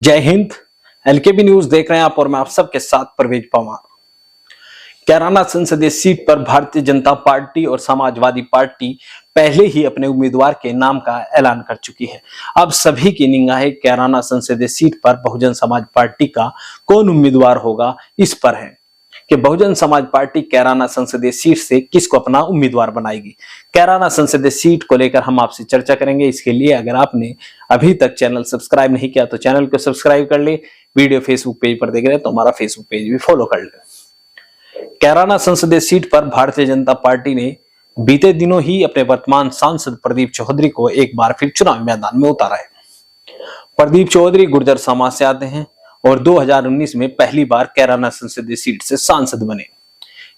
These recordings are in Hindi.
जय हिंद। एलकेबी न्यूज देख रहे हैं आप और मैं आप सबके साथ परवेज पवार। कैराना संसदीय सीट पर भारतीय जनता पार्टी और समाजवादी पार्टी पहले ही अपने उम्मीदवार के नाम का ऐलान कर चुकी है। अब सभी की निगाहें कैराना संसदीय सीट पर बहुजन समाज पार्टी का कौन उम्मीदवार होगा इस पर है कि बहुजन समाज पार्टी कैराना संसदीय सीट से किसको अपना उम्मीदवार बनाएगी। कैराना संसदीय सीट को लेकर हम आपसे चर्चा करेंगे। इसके लिए अगर आपने अभी तक चैनल सब्सक्राइब नहीं किया तो चैनल को सब्सक्राइब कर ले। वीडियो फेसबुक पेज पर देख रहे हैं तो हमारा फेसबुक पेज भी फॉलो कर ले। कैराना संसदीय सीट पर भारतीय जनता पार्टी ने बीते दिनों ही अपने वर्तमान सांसद प्रदीप चौधरी को एक बार फिर चुनावी मैदान में उतारा है। प्रदीप चौधरी गुर्जर समाज से आते हैं और 2019 में पहली बार कैराना संसदीय सीट से सांसद बने।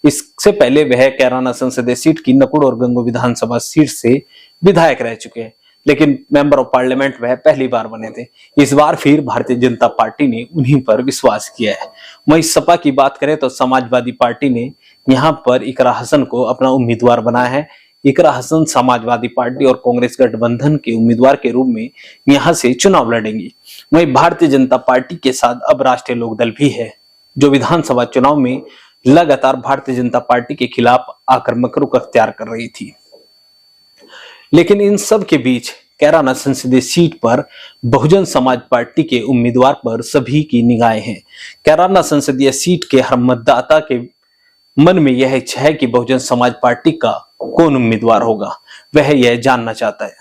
इससे पहले वह कैराना संसदीय सीट की नकुड़ और गंगो विधानसभा सीट से विधायक रह चुके हैं, लेकिन मेंबर ऑफ पार्लियामेंट वह पहली बार बने थे। इस बार फिर भारतीय जनता पार्टी ने उन्हीं पर विश्वास किया है। वहीं सपा की बात करें तो समाजवादी पार्टी ने यहाँ पर इकरा हसन को अपना उम्मीदवार बनाया है। इकरा हसन समाजवादी पार्टी और कांग्रेस गठबंधन के उम्मीदवार के रूप में यहां से चुनाव लड़ेंगी। वहीं भारतीय जनता पार्टी के साथ अब राष्ट्रीय लोकदल भी है, जो विधानसभा चुनाव में लगातार भारतीय जनता पार्टी के खिलाफ आक्रामक रुख अख्तियार कर रही थी। लेकिन इन सब के बीच कैराना संसदीय सीट पर बहुजन समाज पार्टी के उम्मीदवार पर सभी की निगाहें हैं। कैराना संसदीय सीट के हर मतदाता के मन में यह इच्छा है कि बहुजन समाज पार्टी का कौन उम्मीदवार होगा, वह यह जानना चाहता है।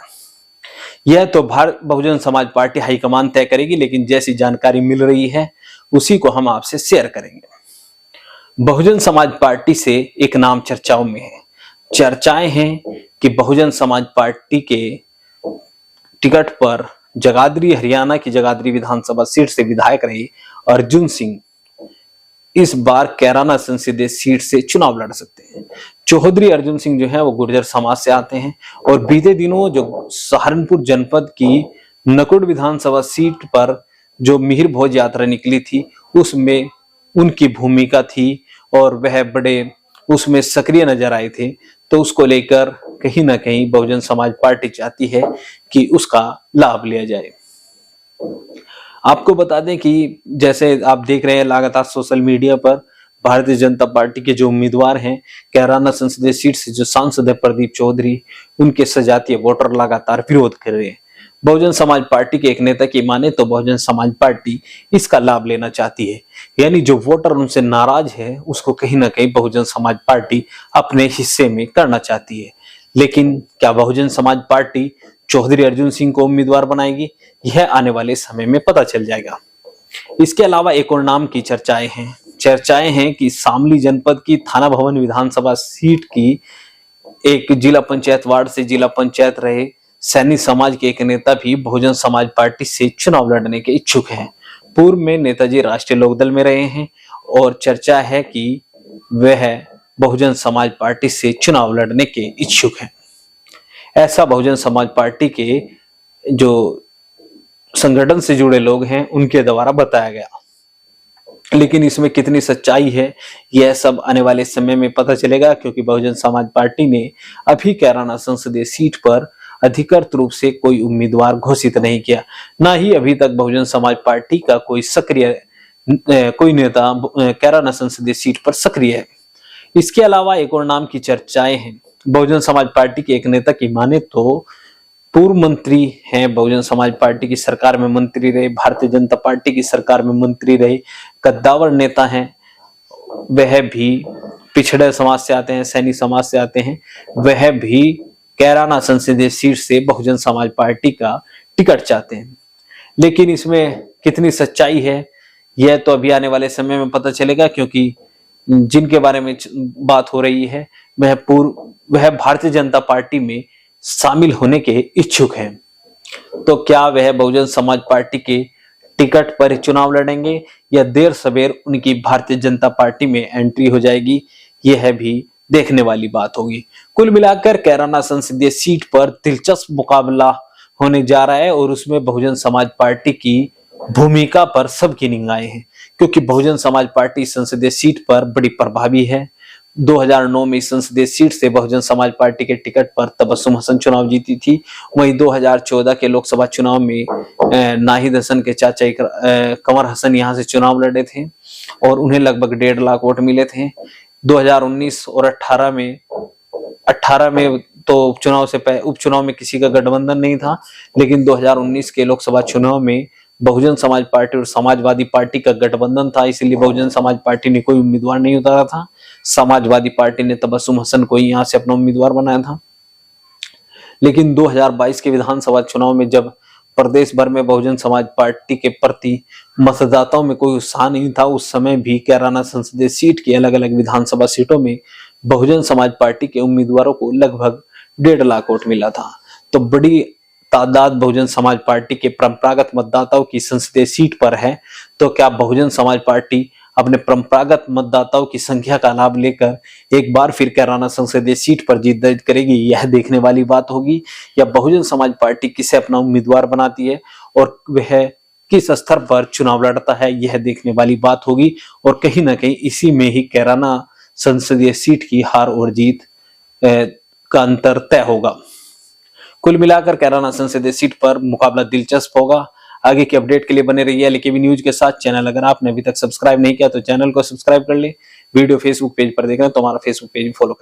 यह तो बहुजन समाज पार्टी हाईकमान तय करेगी, लेकिन जैसी जानकारी मिल रही है उसी को हम आपसे शेयर करेंगे। बहुजन समाज पार्टी से एक नाम चर्चाओं में है। चर्चाएं हैं कि बहुजन समाज पार्टी के टिकट पर जगाधरी, हरियाणा की जगाधरी विधानसभा सीट से विधायक रहे अर्जुन सिंह इस बार कैराना संसदीय सीट से चुनाव लड़ सकते हैं। चौधरी अर्जुन सिंह जो है वो गुर्जर समाज से आते हैं और बीते दिनों जो सहारनपुर जनपद की नकुड़ विधानसभा सीट पर जो मिहिर भोज यात्रा निकली थी उसमें उनकी भूमिका थी और वह बड़े उसमें सक्रिय नजर आए थे। तो उसको लेकर कहीं ना कहीं बहुजन समाज पार्टी चाहती है कि उसका लाभ लिया जाए। आपको बता दें कि जैसे आप देख रहे हैं लगातार सोशल मीडिया पर भारतीय जनता पार्टी के जो उम्मीदवार हैं कैराना संसदीय सीट से जो सांसद है प्रदीप चौधरी, उनके सजातीय वोटर लगातार विरोध कर रहे हैं। बहुजन समाज पार्टी के एक नेता की माने तो बहुजन समाज पार्टी इसका लाभ लेना चाहती है, यानी जो वोटर उनसे नाराज है उसको कहीं ना कहीं बहुजन समाज पार्टी अपने हिस्से में करना चाहती है। लेकिन क्या बहुजन समाज पार्टी चौधरी अर्जुन सिंह को उम्मीदवार बनाएगी, यह आने वाले समय में पता चल जाएगा। इसके अलावा एक और नाम की चर्चाएं हैं कि शामली जनपद की थाना भवन विधानसभा सीट की एक जिला पंचायत वार्ड से जिला पंचायत रहे सैनी समाज के एक नेता भी बहुजन समाज पार्टी से चुनाव लड़ने के इच्छुक हैं। पूर्व में नेताजी राष्ट्रीय लोकदल में रहे हैं और चर्चा है कि वह बहुजन समाज पार्टी से चुनाव लड़ने के इच्छुक हैं। ऐसा बहुजन समाज पार्टी के जो संगठन से जुड़े लोग हैं उनके द्वारा बताया गया, लेकिन इसमें कितनी सच्चाई है यह सब आने वाले समय में पता चलेगा, क्योंकि बहुजन समाज पार्टी ने अभी कैराना संसदीय सीट पर अधिकृत रूप से कोई उम्मीदवार घोषित नहीं किया। ना ही अभी तक बहुजन समाज पार्टी का कोई नेता कैराना संसदीय सीट पर सक्रिय है। इसके अलावा एक और नाम की चर्चाएं हैं। बहुजन समाज पार्टी के एक नेता की माने तो पूर्व मंत्री हैं, बहुजन समाज पार्टी की सरकार में मंत्री रहे, भारतीय जनता पार्टी की सरकार में मंत्री रहे, कद्दावर नेता हैं, वह भी पिछड़े समाज से आते हैं, सैनी समाज से आते हैं, वह भी कैराना संसदीय सीट से बहुजन समाज पार्टी का टिकट चाहते हैं। लेकिन इसमें कितनी सच्चाई है यह तो अभी आने वाले समय में पता चलेगा, क्योंकि जिनके बारे में बात हो रही है वह भारतीय जनता पार्टी में शामिल होने के इच्छुक हैं। तो क्या वह बहुजन समाज पार्टी के टिकट पर चुनाव लड़ेंगे या देर सवेर उनकी भारतीय जनता पार्टी में एंट्री हो जाएगी, यह भी देखने वाली बात होगी। कुल मिलाकर कैराना संसदीय सीट पर दिलचस्प मुकाबला होने जा रहा है और उसमें बहुजन समाज पार्टी की भूमिका पर सबकी निगाहें हैं, क्योंकि बहुजन समाज पार्टी संसदीय सीट पर बड़ी प्रभावी है। 2009 में इस संसदीय सीट से बहुजन समाज पार्टी के टिकट पर तबस्सुम हसन चुनाव जीती थी। वहीं 2014 के लोकसभा चुनाव में नाहिद हसन के चाचा कंवर हसन यहां से चुनाव लड़े थे और उन्हें लगभग 1.5 लाख वोट मिले थे। 2019 और 18 में तो उपचुनाव में किसी का गठबंधन नहीं था, लेकिन 2019 के लोकसभा चुनाव में बहुजन समाज पार्टी और समाजवादी पार्टी का गठबंधन था, इसलिए बहुजन समाज पार्टी ने कोई उम्मीदवार नहीं उतारा था। समाजवादी पार्टी ने तबस्सुम हसन को ही यहां से अपना उम्मीदवार बनाया था। लेकिन 2022 के विधानसभा चुनाव में जब प्रदेश भर में बहुजन समाज पार्टी के प्रति मतदाताओं में कोई उत्साह नहीं था, उस समय भी कैराना संसदीय सीट की अलग अलग विधानसभा सीटों में बहुजन समाज पार्टी के उम्मीदवारों को लगभग 1.5 लाख वोट मिला था। तो बड़ी तादाद बहुजन समाज पार्टी के परंपरागत मतदाताओं की संसदीय सीट पर है। तो क्या बहुजन समाज पार्टी अपने परंपरागत मतदाताओं की संख्या का लाभ लेकर एक बार फिर कैराना संसदीय सीट पर जीत दर्ज करेगी? यह देखने वाली बात होगी। या बहुजन समाज पार्टी किसे अपना उम्मीदवार बनाती है और वह किस स्तर पर चुनाव लड़ता है, यह देखने वाली बात होगी। और कहीं ना कहीं इसी में ही कैराना संसदीय सीट की हार और जीत का अंतर तय होगा। कुल मिलाकर कैराना संसदीय सीट पर मुकाबला दिलचस्प होगा। आगे की अपडेट के लिए बने रहिए एलकेबी न्यूज के साथ। चैनल अगर आपने अभी तक सब्सक्राइब नहीं किया तो चैनल को सब्सक्राइब कर ले। वीडियो फेसबुक पेज पर देख रहे हैं तो हमारा फेसबुक पेज फॉलो करें।